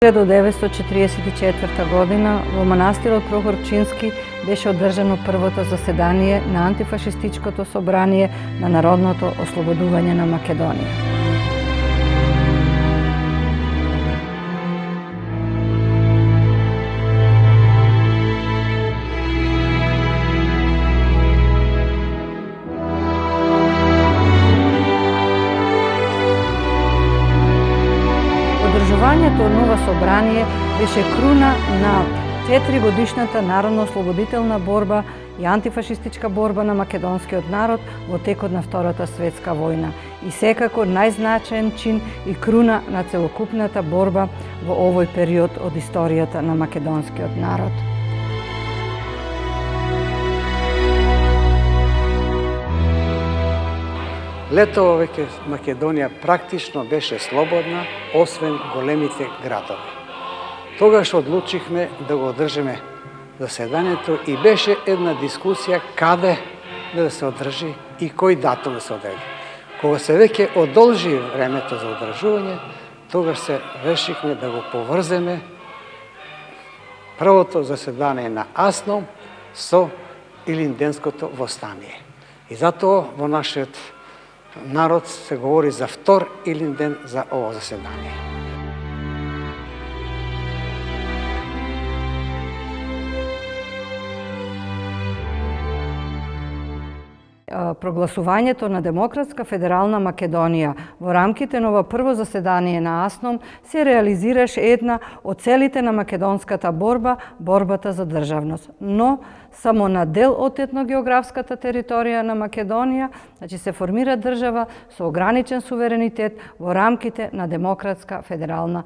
1944 година во манастирот Прохорчински беше одржано првото заседание на антифашистичкото собрание на Народното ослободување на Македонија. Одржувањето на ова собрание беше круна на 4-годишната народно-ослободителна борба и антифашистичка борба на македонскиот народ во текот на Втората светска војна и секако најзначаен чин и круна на целокупната борба во овој период од историјата на македонскиот народ. Летово веќе Македонија практично беше слободна, освен големите градови. Тогаш одлучихме да го одржиме заседанието и беше една дискусија каде да се одржи и кој датум да се одржи. Кога се веќе одолжи времето за одржување, тогаш се решихме да го поврземе првото заседание на Асном со Илинденското востание. И затоа во нашиот народ се говори за втор Илинден за ово заседание. Прогласувањето на Демократска федерална Македонија во рамките на ова прво заседание на Асном се реализираше една од целите на македонската борба, борбата за државност. Но само на дел од етногеографската територија на Македонија, значи се формира држава со ограничен суверенитет во рамките на Демократска федерална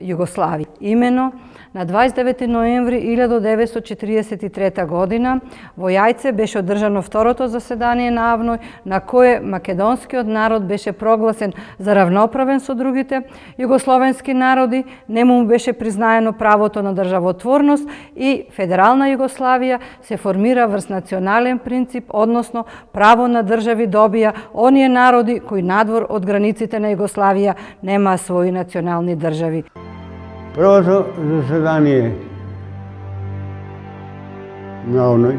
Југославија. Имено на 29 ноември 1943 година во Јајце беше одржано второто заседание на АВНОј, на кое македонскиот народ беше прогласен за равноправен со другите југословенски народи, не му беше признаено правото на државотворност и Федерална Југославија се формира врз национален принцип, односно право на држави добија оние народи кои надвор од границите на Југославија немаа своји национални држави. Првото заседание на ОНУ,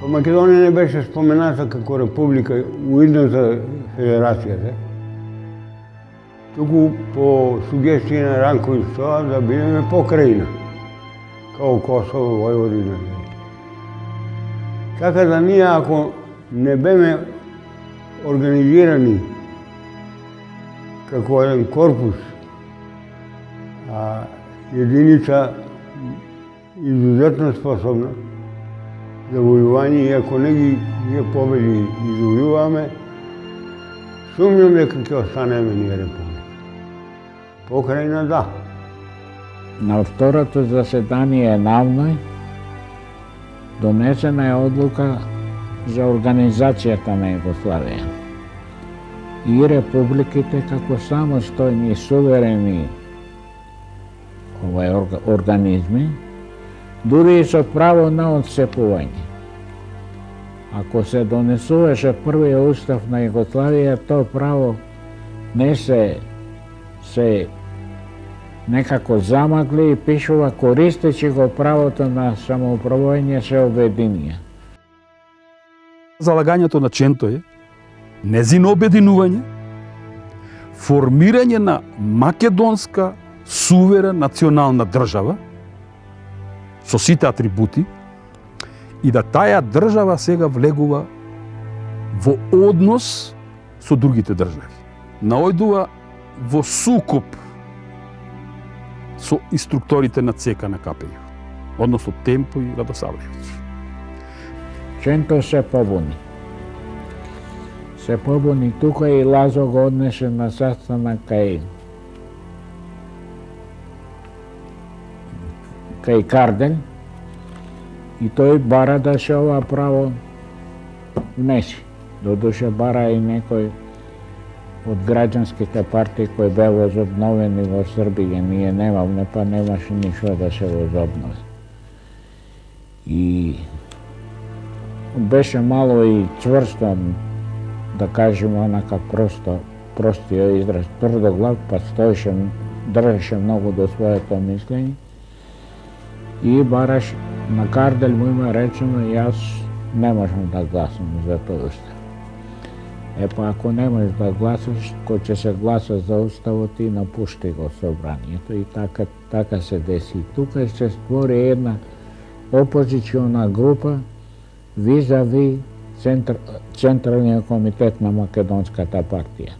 па Македонија не беше спомената како република уидно за федерацијата, туку по сугестија на Ранковиќ тоа да бидеме покрајина, као Косово, Војводина. Така да ние ако не беме организирани како еден корпус, а единица изузетно способна за војување и ако не ги победи и завојуваме, сумњам дека ќе останеме ние република. Покрајна да. На второто заседание на АВНОј донесена е одлука за организацијата на Југославија и републиките како самостојни суверени организми, дури и со право на отцепување. Ако се донесуваше првиот устав на Југославија, тоа право не се некако замагли и пишува користејќи го правото на самоуправување се обединија. Залагањето на Ченто е незино обединување, формирање на македонска суверен национална држава со сите атрибути и да таа држава сега влегува во однос со другите држави. Наоѓува во сукоп со инструкторите на ЦК на КПЈ, односно Темпо и Радосавлевиќ. Ченто се побуни. Се побуни тука и Лазо го однесе на saстанак кај Кардель и тој бара да се ова право внеси. Додуше бара и некој од граѓанските партии кои беа возобновени во Србија. Ние немавме, па немаше ништо да се возобнови. И беше мало и цврсто, да кажеме, онака простиот израз, тврдоглав, па стоеше држеше многу до своето мислење и бараш на Кардель му има речено јас не можам да гласам за тој устав. Епа ако не можеш да гласаш, кој ќе се гласа за уставот и напушти го собранието и така се деси. Тука се створи една опозициона група визави Централниот комитет на Македонската партија.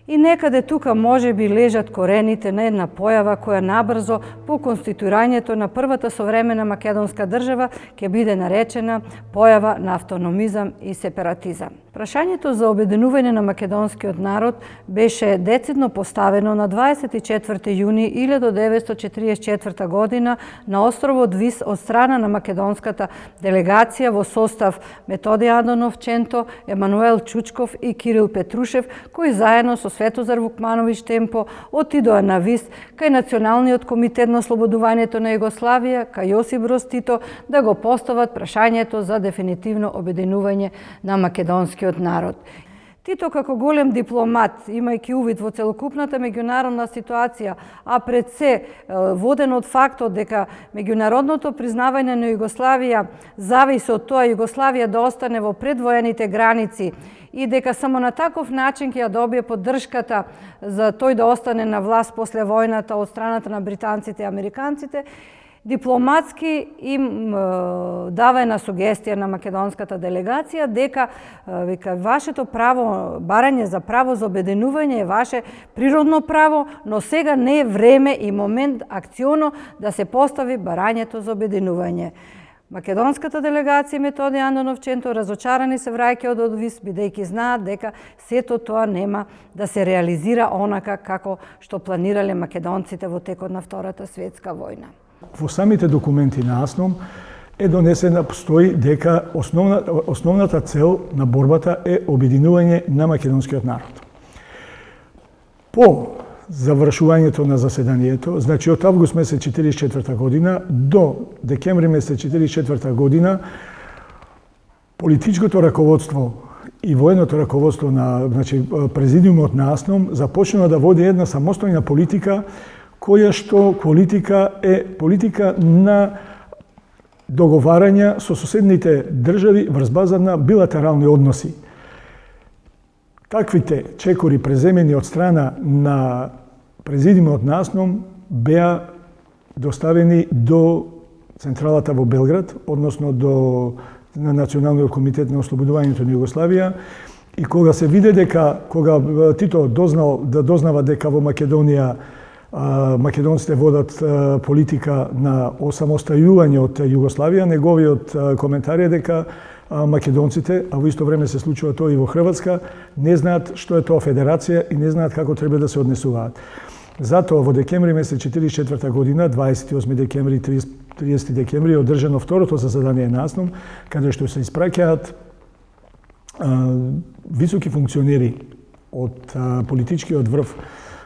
И некаде тука може би лежат корените на една појава која набрзо по конституирањето на првата современа македонска држава ќе биде наречена појава на автономизам и сепаратизам. Прашањето за обединување на македонскиот народ беше децидно поставено на 24 јуни 1944 година на островот Вис од страна на македонската делегација во состав Методи Андонов Ченто, Емануел Чучков и Кирил Петрушев, кои заедно со Светозар Вукмановиќ Темпо отидоа на Вис кај Националниот комитет на ослободувањето на Југославија, кај Јосип Броз Тито, да го постават прашањето за дефинитивно обединување на македонскиот народ. Тито како голем дипломат, имајќи увид во целокупната меѓународна ситуација, а пред се воден од фактот дека меѓународното признавање на Југославија зависи од тоа Југославија да остане во предвоените граници и дека само на таков начин ќе ја добие поддршката за тој да остане на власт после војната од страната на британците и американците, дипломатски им дава една сугестија на македонската делегација дека вика вашето право, барање за право за обединување е ваше природно право, но сега не е време и момент акционо да се постави барањето за обединување. Македонската делегација Методи Андонов Ченто разочарани се враќаат од Вис, бидејќи знаат дека сето тоа нема да се реализира онака како што планирале македонците во текот на Втората светска војна. Во самите документи на АСНОМ е донесена, постои дека основната цел на борбата е обединување на македонскиот народ. По завршувањето на заседанието, значи од август месец 1944 година до декември месец 1944 година, политичкото раководство и военото раководство на президиумот на АСНОМ започна да води една самостојна политика, која што политика е политика на договарања со соседните држави врз база на билатерални односи. Таквите чекори преземени од страна на президиумот на АСНОМ беа доставени до централата во Белград, односно до Националниот комитет на ослободувањето на Југославија, и кога се виде дека, кога Тито дознава дека во Македонија македонците водат политика на осамостајување од Југославија, неговиот коментар е дека македонците, а во исто време се случува тоа и во Хрватска, не знаат што е тоа федерација и не знаат како треба да се однесуваат. Затоа во декември месец 1944 година, 28 декември и 30 декември е одржано второто заседание на АСНОМ, каде што се испраќаат високи функционери од политичкиот врв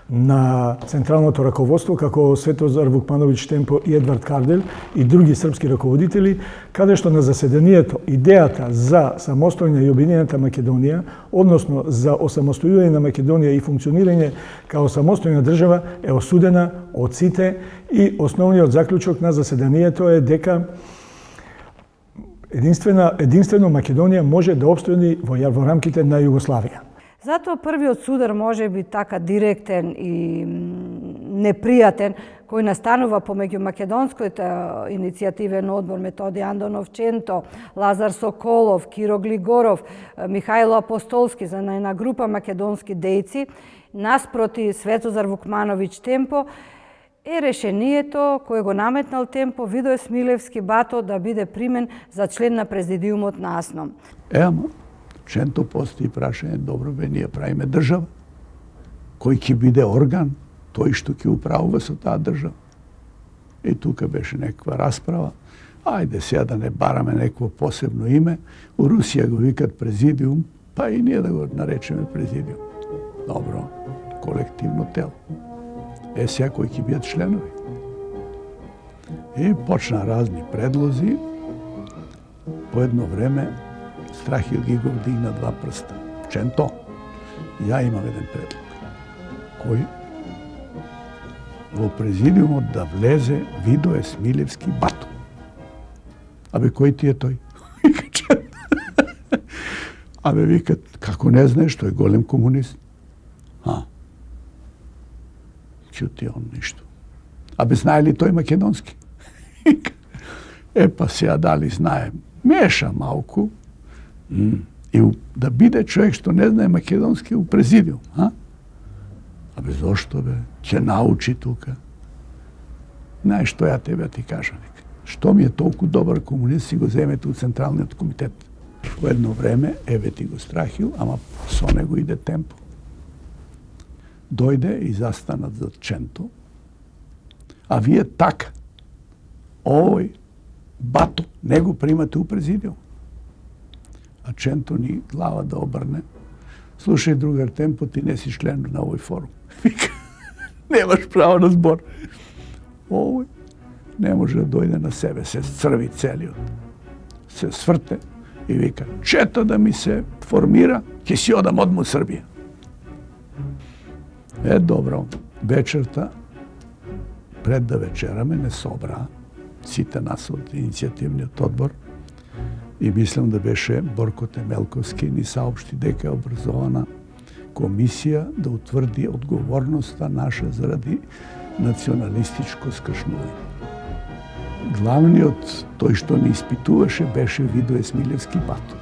на централното раководство, како Светозар Вукмановиќ Темпо и Едвард Кардель и други српски раководители, каде што на заседанието идејата за самостојна и обединета Македонија, односно за осамостојување на Македонија и функционирање као самостојна држава е осудена од сите и основниот заклучок на заседанието е дека единствено Македонија може да опстои во рамките на Југославија. Затоа првиот судар може би така директен и непријатен, кој настанува помеѓу македонскиот иницијативен одбор Методи Андонов Ченто, Лазар Соколов, Киро Глигоров, Михајло Апостолски, за една група македонски дејци, наспроти Светозар Вукмановиќ Темпо, е решението кое го наметнал Темпо Видое Смилевски Бато да биде примен за член на президиумот на АСНОМ. Ченто постои прашање, добро бе, ние правиме држава, кој ќе биде орган, тој што ќе управува со таа држава. И тука беше некаква расправа. Ајде сега да не бараме некакво посебно име. У Русија го викат президиум, па и ние да го наречеме президиум. Добро, колективно тело. Сега кои ќе бидат членови. И почна разни предлози. По едно време Страхил Гигов дигна два прста. Ченто, ја имам еден предлог. Кој? во президиумот да влезе Видое Смилевски Бато. Абе, кој ти е тој? Абе, викат, како не знаеш, тој е голем комунист. Чути он ништо. Абе, знае ли тој македонски? Па сега дали знае. Меша малку. И да биде човек што не знае македонски у президиум. Абе, зошто бе? Ќе научи тука. Знаеш што ја тебе ти кажам. Што ми е толку добар комунист, си го земете у Централниот комитет. По едно време, еве ти го страхил, ама со него иде темпо. Дојде и застанат за Ченто, а вие така, овој Бато, не го примате у президиум. А Ченто ни глава да обрне. Слушај, другар, темпо, ти не си член на овој форум. Вика, немаш право на збор. Овој не може да дојде на себе, се црви целиот. Се сврте и вика, чета да ми се формира, ќе си одам одма од Србија. Добро, вечерта, пред да вечераме, не собра сите нас од иницијативниот одбор и мислам да беше Борко Темелковски ни саопшти дека е образована комисија да утврди одговорноста наша заради националистичко скршнување. Главниот, тој што ни испитуваше, беше Видое Смилевски Бато.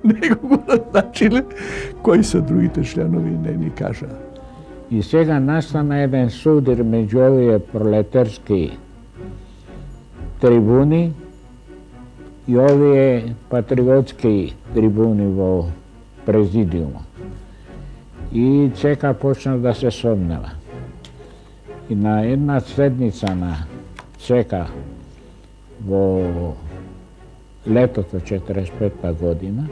Него го назначиле, кои се другите членови не ни кажаа. И сега настана еден судир меѓу овие пролетарски трибуни и овие патриотски трибуни во президиумот. И ЦК почна да се сомнева. И на една седница на ЦК во летото 45-та година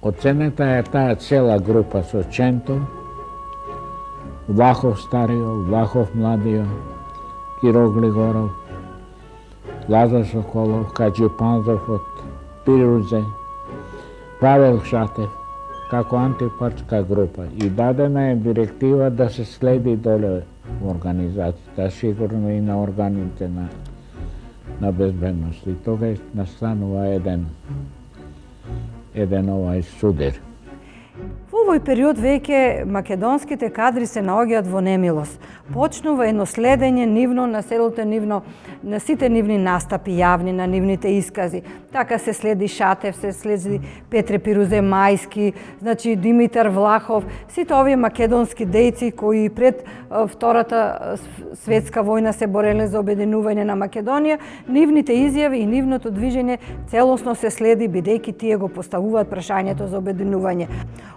оценета е таа цела група со Ченто, Влахов Старио, Влахов Младио, Киро Глигоров, Лазар Соколов, Каджи Панзов од Пирузе, Павел Шатев, како антипартска група. И дадена е директива да се следи доле организацијата, сигурно и на органите на безбедност. И тога настанува еден овај судир. Во овој период веќе македонските кадри се наоѓаат во немилост. Почнува едно следење нивно на селото нивно, на сите нивни настапи јавни, на нивните искази. Така се следи Шатев, се следи Петре Пирузе Мајски, значи Димитар Влахов, сите овие македонски дејци кои пред Втората светска војна се бореле за обединување на Македонија, нивните изјави и нивното движење целосно се следи бидејќи тие го поставуваат прашањето за обединување.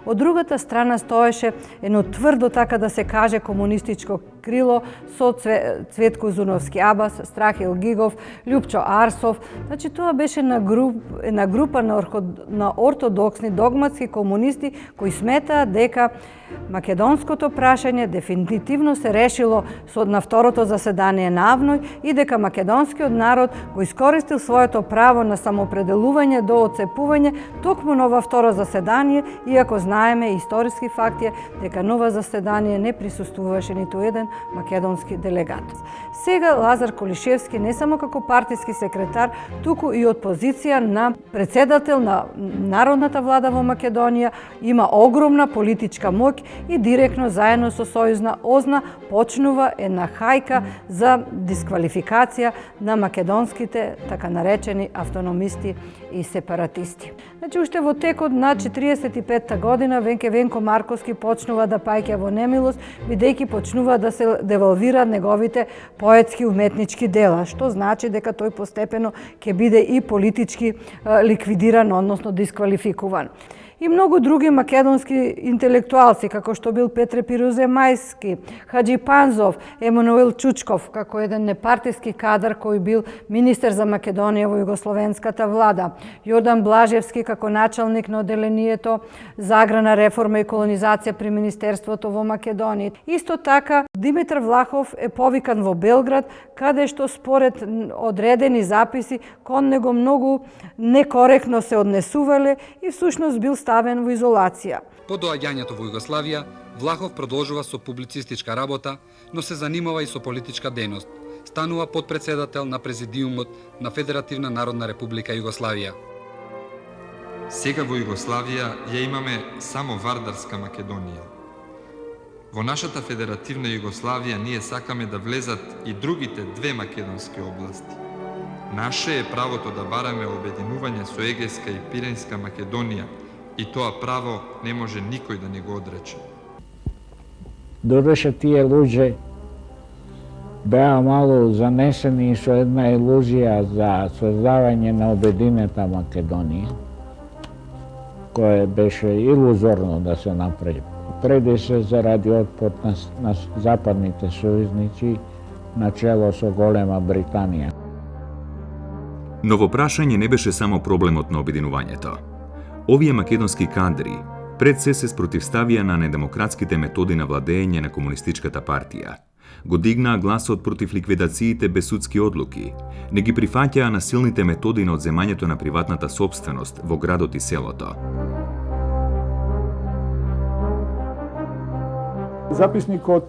Од другата страна стоеше едно тврдо, така да се каже, комунистичко крило со Цветко Зуновски Абас, Страхил Гигов, Лјупчо Арсов. Значи тоа беше една група на ортодоксни догматски комунисти кои сметаат дека македонското прашање дефинитивно се решило на второто заседание на Авној и дека македонскиот народ го искористил своето право на самоопределување до отцепување токму на ова второ заседание, иако знаеме историски факти дека на ова заседание не присуствуваше ниту еден македонски делегат. Сега Лазар Колишевски не само како партиски секретар, туку и од позиција на председател на Народната влада во Македонија, има огромна политичка моќ и директно заедно со Сојузна ОЗНА почнува една хајка за дисквалификација на македонските така наречени автономисти и сепаратисти. Значи, уште во текот на 45-та година веќе Венко Марковски почнува да паѓа во немилост, бидејќи почнува да се девалвираат неговите поетски уметнички дела, што значи дека тој постепено ќе биде и политички ликвидиран, односно дисквалификуван. И многу други македонски интелектуалци, како што бил Петре Пирузе Мајски, Хаджи Панзов, Емануел Чучков, како еден непартиски кадар кој бил министер за Македонија во југословенската влада, Јордан Блажевски како началник на оделението за аграрна реформа и колонизација при Министерството во Македонија. Исто така, Димитар Влахов е повикан во Белград, каде што според одредени записи кон него многу некоректно се однесувале и всушност бил ставен во изолација. По доаѓањето во Југославија, Влахов продолжува со публицистичка работа, но се занимава и со политичка дејност. Станува подпредседател на Президиумот на Федеративна Народна Република Југославија. Сега во Југославија ја имаме само Вардарска Македонија. Во нашата Федеративна Југославија ние сакаме да влезат и другите две македонски области. Наше е правото да бараме обединување со Егејска и Пиренска Македонија и тоа право не може никој да ни го одрече. Додеше тие луѓе беа мало занесени со една илузија за создавање на обединета Македонија, кое беше илузорно да се направи. Преди се заради отпор на западните сојузници начело со голема Британија. Но во прашање не беше само проблемот на обединувањето. Овие македонски кадри пред се спротивставија на недемократските методи на владење на комунистичката партија. Го дигнаа гласот против ликвидациите без судски одлуки, не ги прифаќаа насилните методи на одземањето на приватната сопственост во градот и селото. Записникот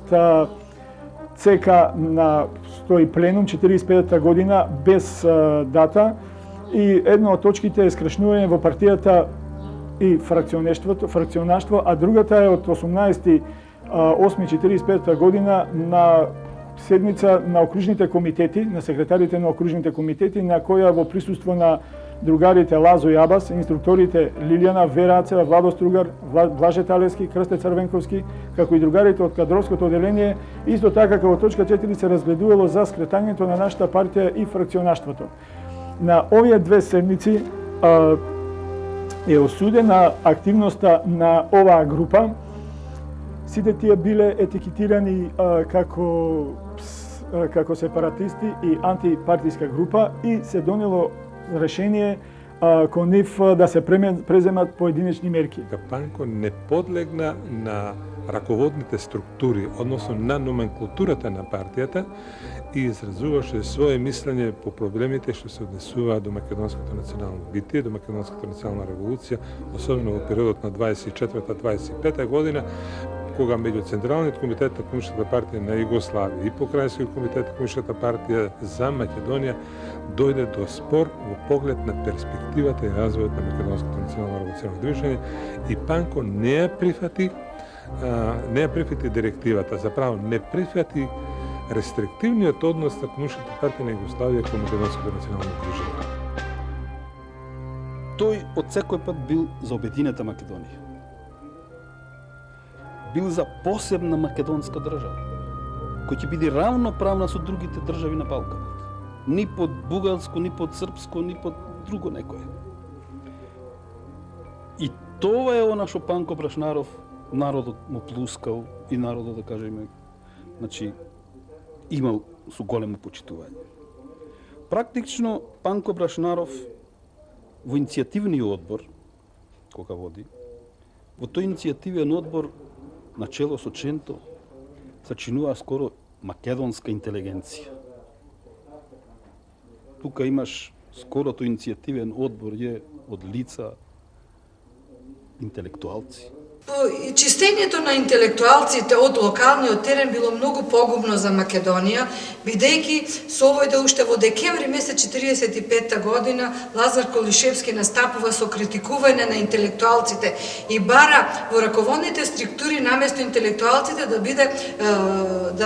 ЦК на стои пленум 45-та година без дата и една од точките е скршнување во партијата и фракционаштво, а другата е од 18.8.45 година на седница на окружните комитети, на секретарите на окружните комитети, на која во присуство на другарите Лазо и Абас, инструкторите Лилијана, Вера Ацева, Владо Стругар, Блаже Талевски, Крсте Црвенковски, како и другарите од кадровското оделение, исто така како точка 4 се разгледувало за скретањето на нашата партија и фракционаштвото. На овие две седници е осудена активноста на оваа група. Сите тие биле етикетирани како сепаратисти и антипартиска група и се донело решение кон нив да се преземат поединечни мерки. Панко не подлегна на раководните структури, односно на номенклатурата на партијата и изразуваше свое мислење по проблемите што се однесуваат до македонското национално битие, до македонската национална револуција, особено во периодот на 24-25 година, кога меѓу Централниот комитет на Комунистичката партија на Југославија и Покрајнскиот комитет на Комунистичката партија за Македонија дојде до спор во поглед на перспективата и развојот на македонското национално револуционно движење и Панко не ја прифати директивата, заправо не прифати рестриктивниот однос на Комунистичката партија на Југославија кон македонското национално движење. Тој од секој пат бил за обединета Македонија. Бил за посебна македонска држава, која ќе биде равноправна со другите држави на Балканот. Ни под бугарско, ни под српско, ни под друго некое. И тоа е она што Панко Брашнаров народот му плускал и народот, да кажеме, значи, имал со големо почитување. Практично, Панко Брашнаров во иницијативниот одбор, кога води, во тој иницијативен одбор начело со Ченто сачинува скоро македонска интелигенција. Тука имаш скорото иницијативен одбор е од лица интелектуалци. Чистењето на интелектуалците од локалниот терен било многу погубно за Македонија, бидејќи со овој да уште во декември месец 45 година Лазар Колишевски настапува со критикување на интелектуалците и бара во раководните структури наместо интелектуалците да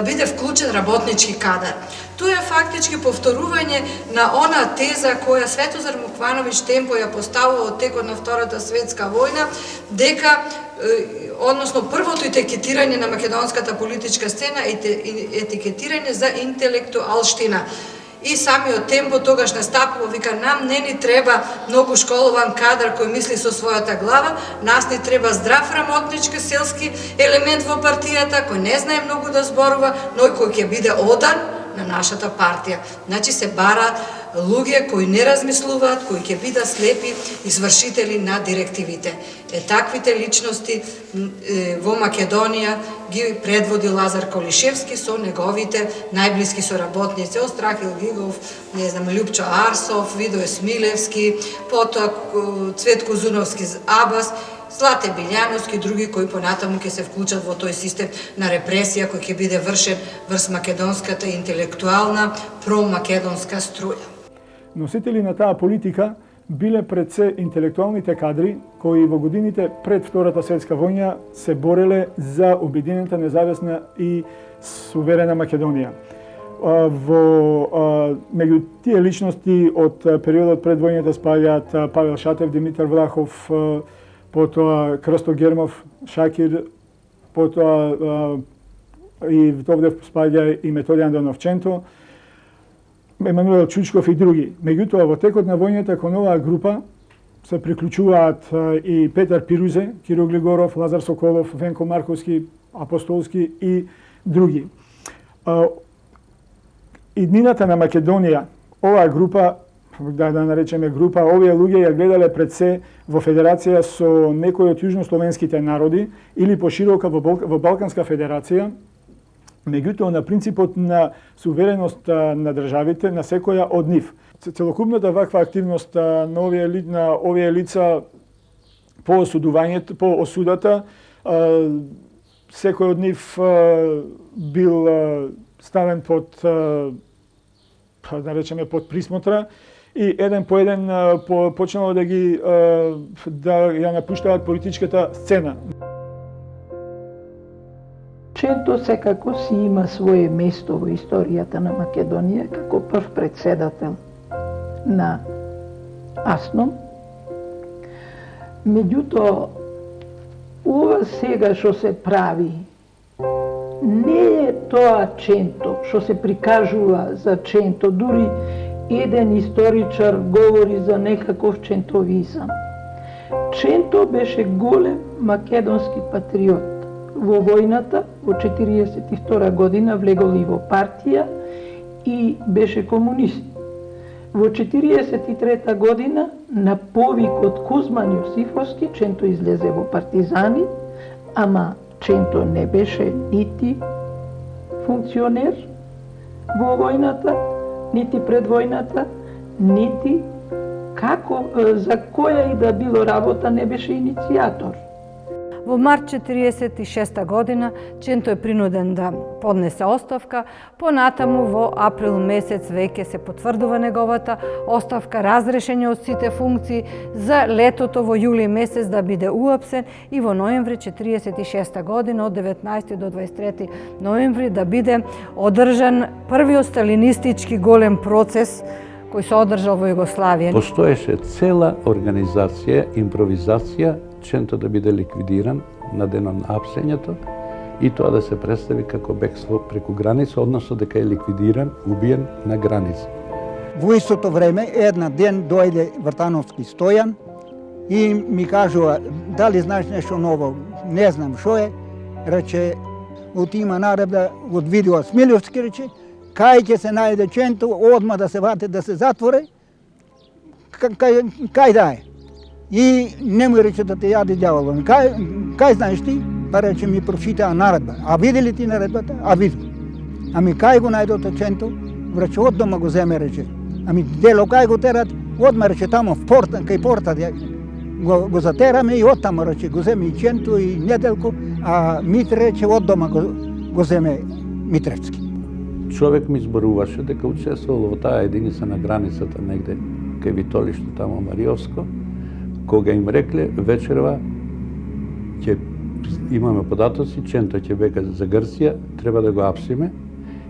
биде вклучен работнички кадар. Тоа е фактички повторување на она теза која Светозар Муквановиќ Темпо ја поставува од текот на Втората светска војна, дека односно првото етикетирање на македонската политичка сцена е етикетирање за интелектуалштина. И самиот Темпо тогаш настапува, вика, нам не ни треба многу школован кадар кој мисли со својата глава, нас ни треба здрав работнички селски елемент во партијата, кој не знае многу да зборува, но кој ќе биде одан на нашата партија. Значи се бара луѓе кои не размислуваат, кои ќе бидат слепи извршители на директивите. Таквите личности во Македонија ги предводи Лазар Колишевски со неговите најблиски соработници, од Страхил Гигов, Љупчо Арсов, Видој Смилевски, потоа Цветко Зуновски Абас Злате Билјановски и други кои понатаму ќе се вклучат во тој систем на репресија кој ќе биде вршен врз македонската интелектуална промакедонска струја. Носители на таа политика биле пред се интелектуалните кадри кои во годините пред Втората светска војна се бореле за обединета, независна и суверена Македонија. Меѓу тие личности од периодот пред војната спаѓаат Павел Шатев, Димитар Влахов, потоа Крсто Гермов, Шакир, потоа и овде спаѓа и Методијан Доновченто, Емануел Чучков и други. Меѓутоа, во текот на војната кон оваа група се приклучуваат и Петар Пирузе, Киро Глигоров, Лазар Соколов, Венко Марковски, Апостолски и други. Иднината на Македонија, оваа група, да наречеме група, овие луѓе ја гледале пред се во федерација со некои од јужнословенските народи или поширока во Балканска федерација, меѓутоа на принципот на сувереност на државите на секоја од нив. Целокупната ваква активност на овие лица по осудувањето, по осудата, секој од нив бил ставен под, да речеме, под присмотра и еден по еден почнало да ја напуштаат политичката сцена. Ченто секако си има свое место во историјата на Македонија како прв председател на АСНОМ. Меѓутоа, ова сега што се прави, не е тоа Ченто, што се прикажува за Ченто, дури еден историчар говори за некаков чентовизам. Ченто беше голем македонски патриот. Во војната, во 1942 година, влегол и во партија и беше комунист. Во 1943 година, на повик од Кузман Јосифовски, Ченто излезе во партизани, ама Ченто не беше нити функционер во војната, нити пред војната, нити за која и да било работа не беше иницијатор. Во март 1946 година Ченто е принуден да поднесе оставка, понатаму во април месец веќе се потврдува неговата оставка, разрешење од сите функции, за летото во јули месец да биде уапсен и во ноември 1946 година од 19 до 23 ноември да биде одржан првиот сталинистички голем процес кој се одржал во Југославија. Постоеше цела организација, импровизација, Ченто да биде ликвидиран на денот на апсењето и тоа да се представи како бегство преку граница, односно дека е ликвидиран, убиен на граница. Во истото време, една ден дојде Вртановски Стојан и ми кажува, дали знаеш нешто ново? Не знам што е. Рече, од има наредба од Видоа Смилјовски, рече, кај ќе се најде Ченто, одма да се вате, да се затворе, кај да е. И немој рече да те јаде ѓаволот. Кај знаеш ти? Па рече ми прочитаа наредба. А види ли ти наредбата? А види. Ами кај го најдоте Ченто? Рече, од дома го земе, рече. Ами дело кај го терат? Одма, рече, тамо в порта, кај порта го затераме и од тамо, рече, го земе и Ченто и Неделко, а Митре, рече, од дома го земе Митревски. Човек ми зборуваше дека учествувал во таа единица на границата негде кај Витолишто, тамо Мариовско, кога им рекле вечерва ќе имаме податоци, Ченто ќе бега за Грција, треба да го апсиме.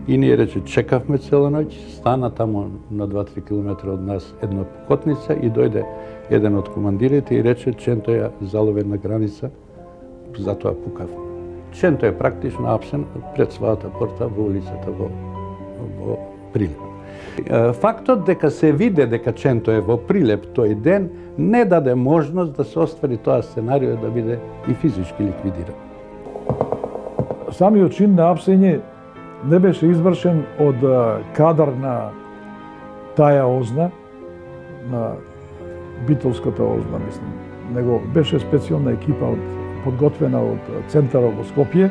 И ние рече чекавме цела ноќ, стана тамо на 2-3 километра од нас една покотница и дојде еден од командирите и рече Ченто ја заловен на граница, затоа пукав. Ченто е практично апсен пред својата порта во улицата во Прилеп. Фактот дека се виде дека Ченто е во Прилеп тој ден не даде можност да се оствари тоа сценарио да биде и физички ликвидиран. Самиот чин на апсење не беше извршен од кадар на таја озна, на битолската озна, мислам. Него беше специјална екипа подготвена од центарот во Скопје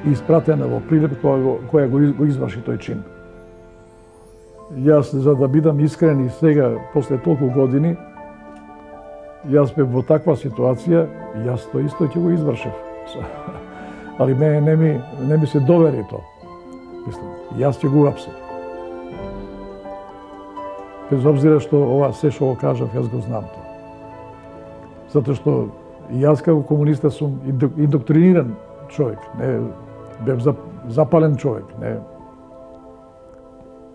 и испратена во Прилеп која го изврши тој чин. Јас, за да бидам искрен и сега, после толку години, Јас бе во таква ситуација, јас то исто ќе го извршев. Али мене не ми се довери то. Мислам, јас ќе го апсев. Без обзира што ова се што го кажав, јас го знам тоа. Затоа што јас како комуниста сум индоктриниран човек, не бев запален човек,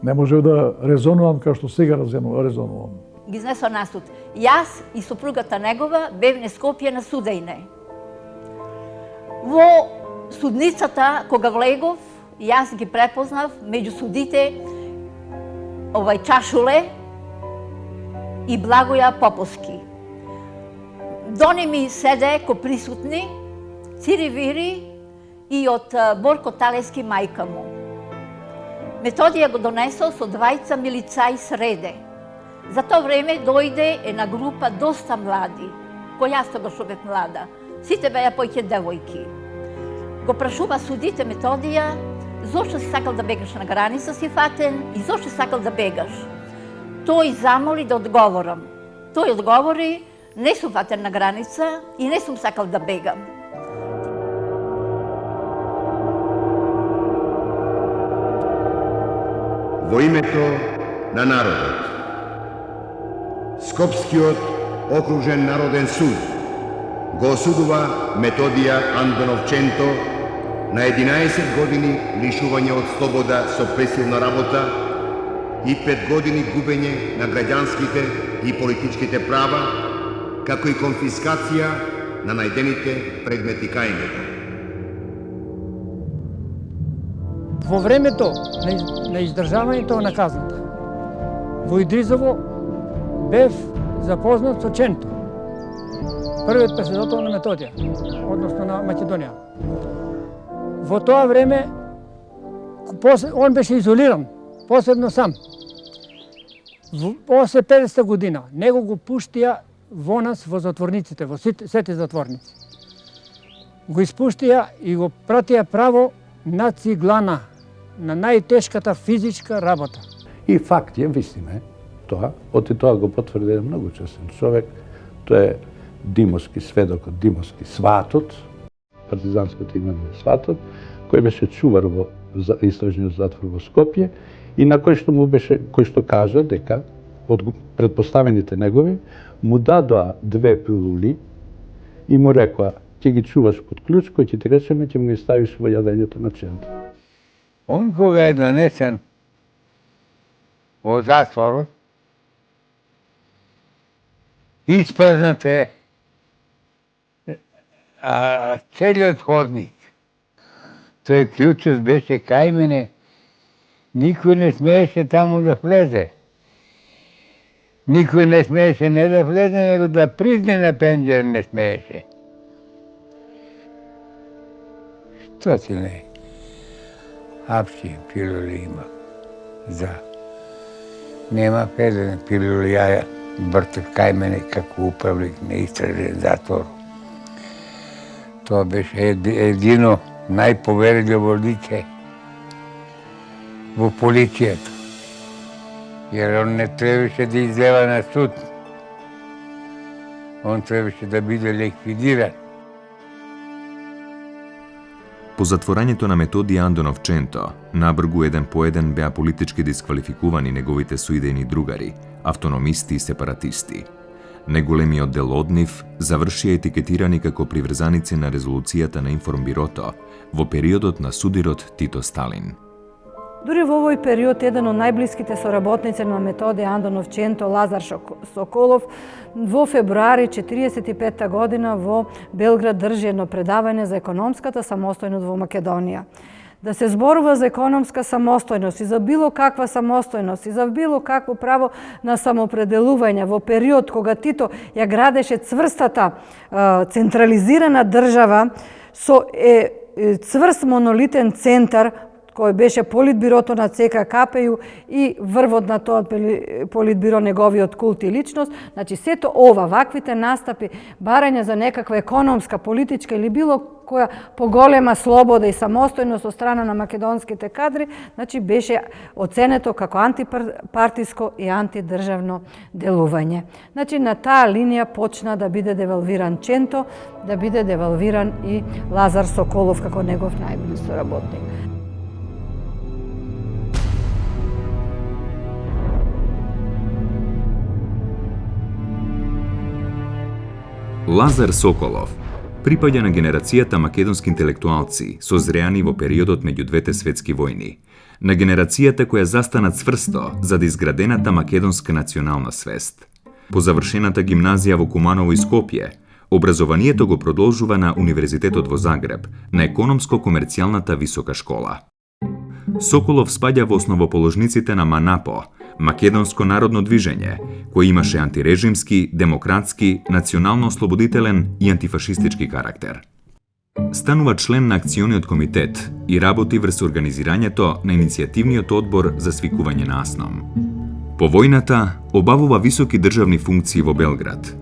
не можев да резонувам како што сега резонувам. Ги изнесо на суд. Јас и супругата негова бевме Скопје на судејне. Во судницата, кога влегов, јас ги препознав меѓу судите Чашуле и Благоја Поповски. Дони ми седе ко присутни Цири Вири и од Борко Талески мајка му. Методија го донесол со двајца милицаи среде. За тоа време дојде една група доста млади, кој јас тогаш бев млада. Сите беа поќе девојки. Го прашува судите Методија, зошто си сакал да бегаш на граница, си фатен, и зошто сакал да бегаш? Тој замоли да одговорам. Тој одговори, не сум фатен на граница и не сум сакал да бегам. Во името на народот, Скопскиот окружен народен суд го осудува Методија Андоновченто на 11 години лишување од слобода со пресилна работа и 5 години губење на граѓанските и политичките права, како и конфискација на најдените предмети кај него. Во времето на издржавањето на казната, во Идризово бев запознат со Ченто, првиот председател на Методија, односно на Македонија. Во тоа време он беше изолиран, посебно сам. После 50 година него го пуштија во нас во затворниците, во сите затворници. Го испуштија и го пратија право на Циглана, на најтешката физичка работа. И факт е, вистина е, тоа, оти тоа го потврди многу честен човек, тоа е Димовски сведокот, Димовски сватот, партизанското име на сватот, кој беше чувар во истражниот затвор во Скопје и на кој што кажа дека од предпоставените негови му дадоа 2 пилули и му рекоа ќе ги чуваш под клjuč, кој ќе ти речеме ќе му ги ставиш во јадењето на Ченто. Он кога е донесен во затворот, испразнат е целиот ходник. Тој клjučот беше кај мене, никој не смееше таму да влезе. Никој не смееше не да влезе, него да призне на пенџер не смееше. Што ти не? Апши пилули има. За. Нема 5 пилули, ја вртев кај мене како управник на истражен затвор. Тоа беше едино најповерливо лице во полицијата. Jer on ne trebаше да излева на суд. Он trebаше да биде ликвидиран. По затворањето на Методија Андоновченто, набргу еден по еден беа политички дисквалификувани неговите соидејни другари, автономисти и сепаратисти. Неголемиот дел од нив завршија етикетирани како приврзаници на резолуцијата на Информбирото во периодот на судирот Тито Сталин. Дури во овој период, еден од најблиските соработници на Методија Андоновченто, Лазар Соколов, во февруари 1945 година во Белград држи едно предавање за економската самостојност во Македонија. Да се зборува за економска самостојност и за било каква самостојност и за било какво право на самоопределување во период кога Тито ја градеше цврстата централизирана држава со цврст монолитен центар кој беше политбирото на ЦК-КПЈ и врвот на тоа политбиро неговиот култ и личност. Значи, сето ова, ваквите настапи, барање за некаква економска, политичка или било која поголема слобода и самостојност од страна на македонските кадри, значи беше оценето како антипартиско и антидржавно делување. Значи, на таа линија почна да биде девалвиран Ченто, да биде девалвиран и Лазар Соколов како негов најблиз соработник. Лазар Соколов припаѓа на генерацијата македонски интелектуалци созреани во периодот меѓу двете светски војни, на генерацијата која застана цврсто за изградената македонска национална свест. По завршената гимназија во Куманово и Скопје, образованието го продолжува на Универзитетот во Загреб, на економско-комерцијалната висока школа. Соколов спаѓа во основоположниците на МАНАПО, Македонско народно движење, кој имаше антирежимски, демократски, национално-ослободителен и антифашистички карактер. Станува член на акциониот комитет и работи врз организирањето на иницијативниот одбор за свикување на АСНОМ. По војната обавува високи државни функции во Белград,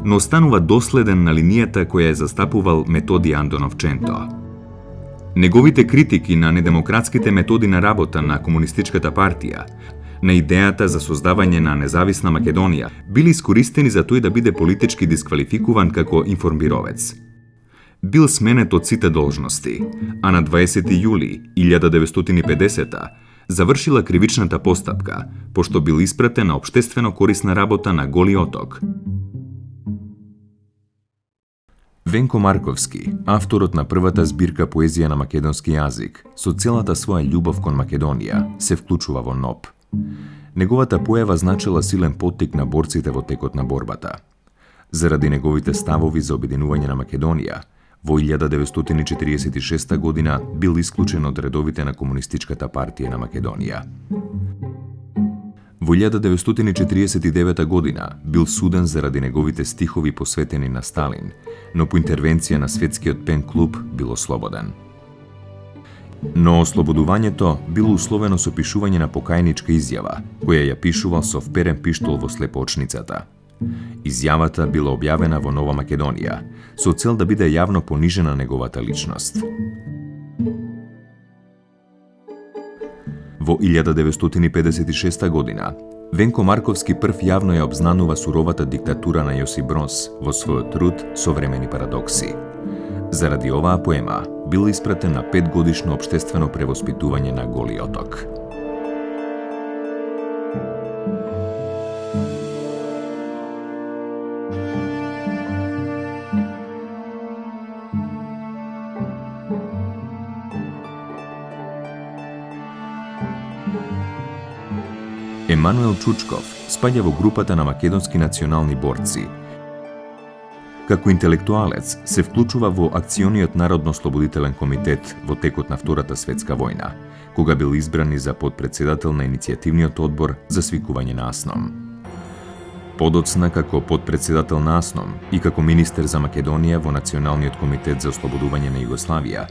но останува доследен на линијата која е застапувал Методиј Андонов Ченто. Неговите критики на недемократските методи на работа на Комунистичката партија, на идејата за создавање на независна Македонија, били искористени за тој да биде политички дисквалификуван како информбировец. Бил сменет од сите должности, а на 20 јули 1950 завршила кривичната постапка, пошто бил испратен на општествено корисна работа на Голи оток. Венко Марковски, авторот на првата збирка поезија на македонски јазик, со целата своја љубов кон Македонија, се вклучува во НОБ. Неговата појава значила силен поттик на борците во текот на борбата. Заради неговите ставови за обединување на Македонија, во 1946 година бил исклучен од редовите на Комунистичката партија на Македонија. Во 1949 година бил суден заради неговите стихови посветени на Сталин, но по интервенција на светскиот пен клуб бил ослободен. Но ослободувањето било условено со пишување на покајничка изјава, која ја пишувал со вперен пиштол во слепоочницата. Изјавата била објавена во Нова Македонија, со цел да биде јавно понижена неговата личност. Во 1956 година, Венко Марковски прв јавно ја обзнанува суровата диктатура на Јосип Броз во својот труд Современи парадокси. Заради оваа поема бил испратен на 5-годишно општествено превоспитување на Голи оток. Емануел Чучков спаѓа во групата на македонски национални борци. Како интелектуалец се вклучува во акциониот Народно-ослободителен комитет во текот на Втората светска војна, кога бил избран и за подпредседател на иницијативниот одбор за свикување на АСНОМ. Подоцна како подпредседател на АСНОМ и како министер за Македонија во Националниот комитет за ослободување на Југославија,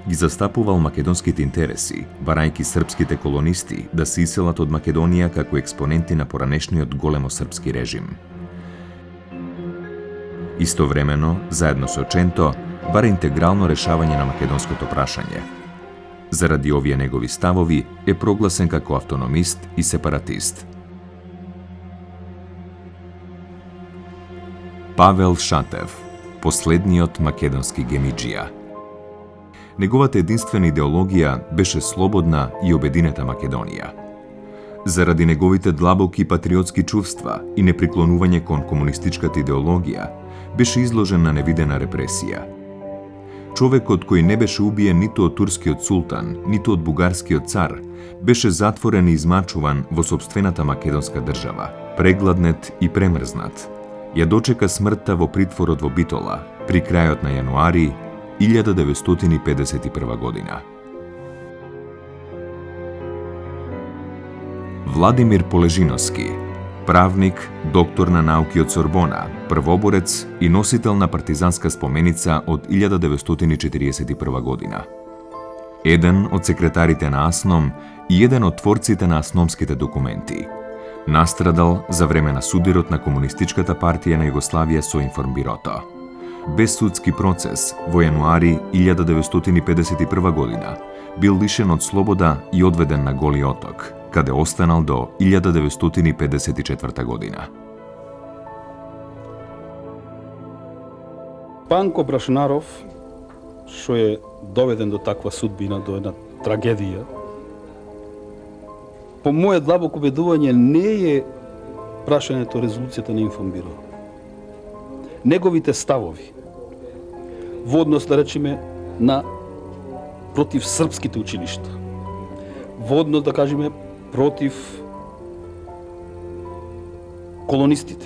ги застапувал македонските интереси, барајки српските колонисти да се иселат од Македонија како експоненти на поранешниот големосрпски режим. Истовремено, заедно со Ченто, бара интегрално решавање на македонското прашање. Заради овие негови ставови е прогласен како автономист и сепаратист. Павел Шатев, последниот македонски гемиџија. Неговата единствена идеологија беше слободна и обединета Македонија. Заради неговите длабоки патриотски чувства и неприклонување кон комунистичката идеологија, беше изложен на невидена репресија. Човекот кој не беше убиен ниту од турскиот султан, ниту од бугарскиот цар, беше затворен и измачуван во сопствената македонска држава, прегладнет и премрзнат. Ја дочека смртта во притворот во Битола при крајот на јануари 1951 година. Владимир Полежиновски, правник, доктор на науки од Сорбона, првоборец и носител на партизанска споменица од 1941 година. еден од секретарите на АСНОМ и еден од творците на асномските документи. Настрадал за време на судирот на Комунистичката партија на Југославија со Информбирото. Без судски процес, во јануари 1951 година, бил лишен од слобода и одведен на Голи оток, каде останал до 1954 година. Панко Брашнаров, што е доведен до таква судбина, до една трагедија, по моје длабоко убедување не е прашањето резолуцијата на Информбиро. Неговите ставови во однос, да речеме, на против српските училишта, во однос, да кажеме, против колонистите.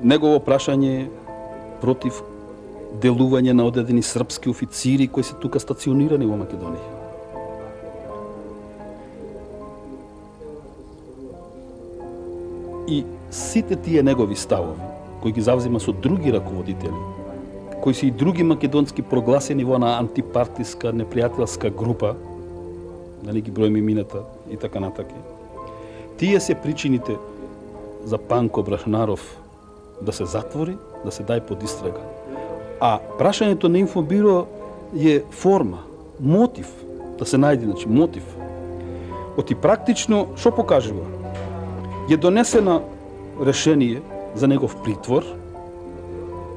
Негово прашање против делување на одредени српски официри кои се тука стационирани во Македонија. И сите тие негови ставови, кои ги завзема со други раководители, кои се и други македонски прогласени во на антипартиска, непријателска група, да не ги бројме имината и така натака. Тие се причините за Панко Брашнаров да се затвори, да се дај под истрага. А прашањето на Информбиро е форма, мотив, да се најде, значи, мотив. Оти практично, што покажува? Е донесено решение за негов притвор,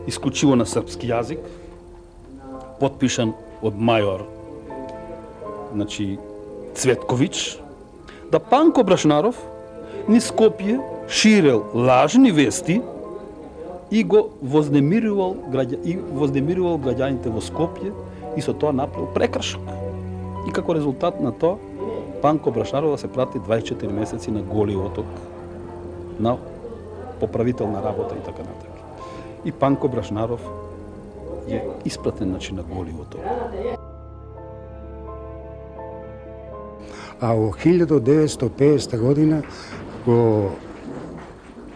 исклучиво на српски јазик, подпишан од мајор, значи, Цветковиќ, да Панко Брашнаров низ Скопје ширел лажни вести и го вознемирувал граѓаните во Скопје и со тоа направил прекршок. И како резултат на тоа, Панко Брашнаров се прати 24 месеци на Голи оток, на поправителна работа и така натака. И Панко Брашнаров е испратен, значи, на Голи оток. А во 1950 година го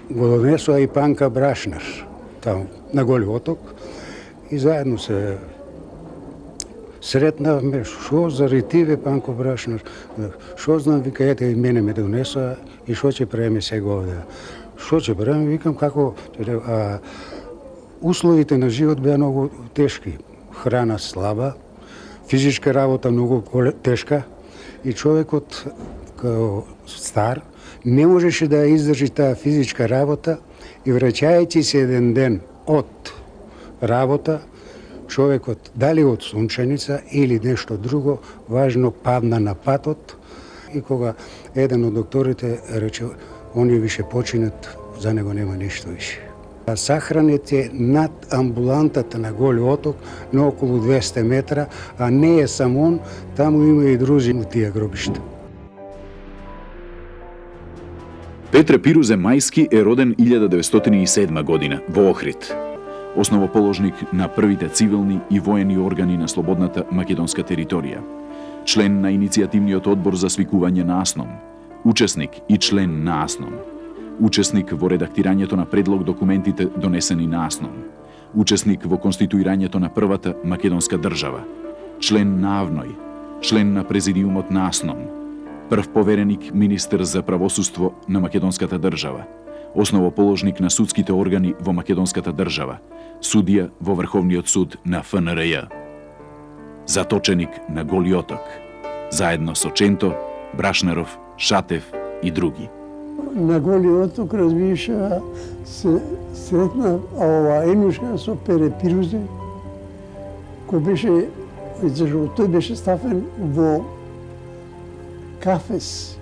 донесоа и Панка Брашнар таму на Голи оток и заедно се сретнавме. Шо заради тиве, Панко Брашнар? Шо знам, вика, ете и мене ме донесоа и шо ќе правиме сега овде? Шо ќе правиме? Викам, како условите на живот беа многу тешки. Храна слаба, физичка работа многу тешка и човекот како стар не можеше да издржи таа физичка работа и враќајќи се еден ден од работа, човекот, дали од сонченица или нешто друго, важно падна на патот и кога еден од докторите рече, они више починат, за него нема ништо више. Сахранет е над амбулантата на Голи оток на околу 200 метра, а не е само он, таму има и друзи у тие гробишта. Петре Пирузе Мајски е роден 1907 година во Охрид. Основоположник на првите цивилни и воени органи на слободната македонска територија. Член на иницијативниот одбор за свикување на АСНОМ. Учесник и член на АСНОМ. Учесник во редактирањето на предлог документите донесени на АСНОМ. Учесник во конституирањето на првата македонска држава. Член на АВНОј. Член на президиумот на АСНОМ. Прв повереник министер за правосудство на македонската држава. Основоположник на судските органи во македонската држава. Судија во Врховниот суд на ФНРЈ. Заточеник на Голи оток. Заедно со Ченто, Брашнаров, Шатев и други. На Голи оток, разбиша, се сретна ова енушка со Петре Пирузе, кој беше, тој беше стафен во кафес,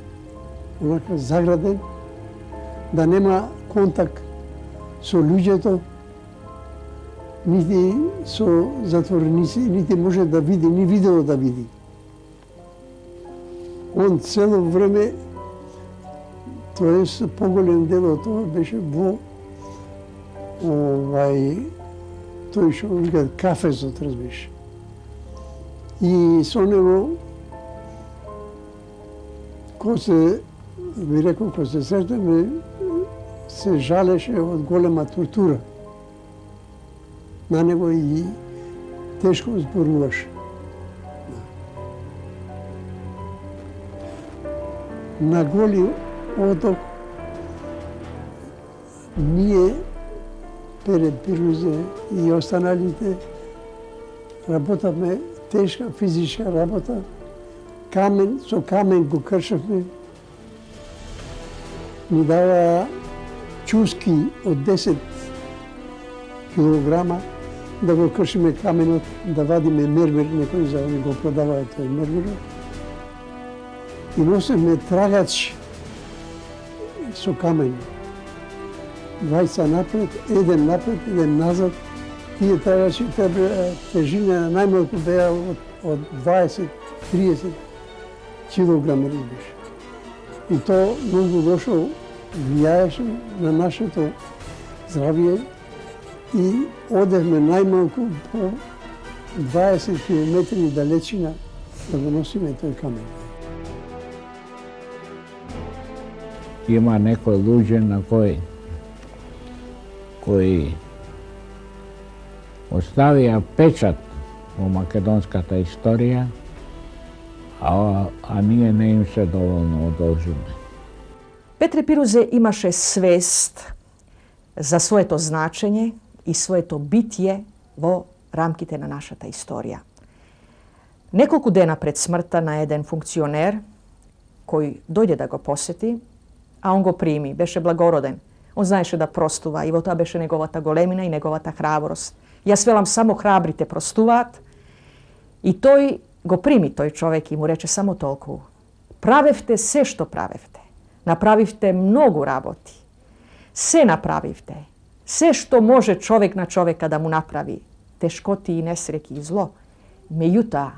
онака заграден, да нема контакт со луѓето, нити со затвореници, нити може да види, ни видео да види. Он цело време, тоест поголем дел од тоа беше во тој што викаат кафезот, разбиш. И со него кој се, ви рекол, кој се сретаме, се жалеше од голема тортура. На него и тешко зборуваше. на Голи оток ние, Пере Пирузе и останалите, работавме тешка физичка работа, со камен го кршавме, ни дава чуски од 10 килограма, да го кршиме каменот, да вадиме мермер, некој за да го продава тој мермерот. И носиме трагач со камен. Двајца напред, еден назад. Тие трагачи тежина најмалку беа од 20-30 килограми беше. И тоа многу лошо влијаеше на нашето здравје и одевме најмалку по 20 километри далечина да го носиме тој камен. Има некои луѓе на кои оставија печат во македонската историја, а ние не им се доволно одолжиме. Петре Пирузе имаше свест за своето значење и своето битие во рамките на нашата историја. Неколку дена пред смртта на еден функционер кој дојде да го посети, а он го прими, беше благороден. Он знаеше да простува и во тоа беше неговата големина и неговата храброст. Јас велам само храбрите простуваат и тој го прими тој човек и му рече само толку. Правевте се што правевте. Направивте многу работи. Се направивте. Се што може човек на човека да му направи. Тешкоти и несреќи и зло. Меѓутоа,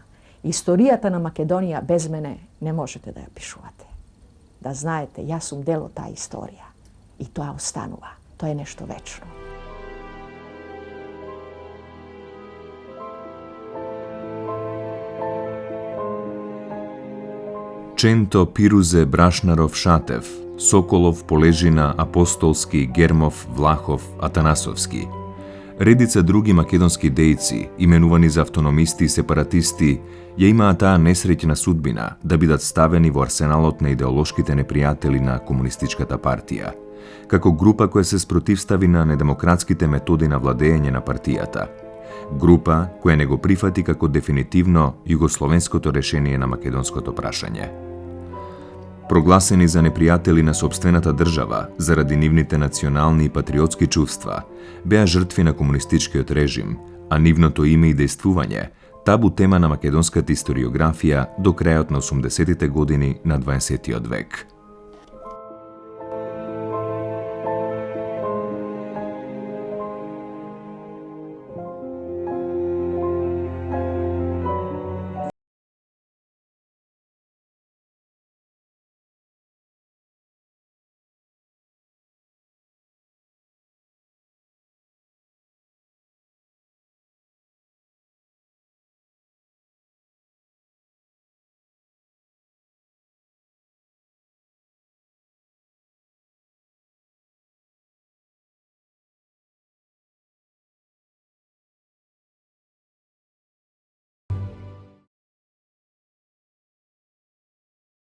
историјата на Македонија без мене не можете да ја пишувате. Да знаете, јас сум дел од таа историја. И тоа останува. Тоа е нешто вечно. Ченто, Пирузе, Брашнаров, Шатев, Соколов, Полежина, Апостолски, Гермов, Влахов, Атанасовски. Редица други македонски дејци, именувани за автономисти и сепаратисти, ја имаат таа несреќна судбина да бидат ставени во арсеналот на идеолошките непријатели на Комунистичката партија, како група која се спротивстави на недемократските методи на владење на партијата. Група која не го прифати како дефинитивно југословенското решение на македонското прашање. Прогласени за непријатели на сопствената држава заради нивните национални и патриотски чувства, беа жртви на комунистичкиот режим, а нивното име и дејствување табу тема на македонската историографија до крајот на 80-тите години на 20-тиот век.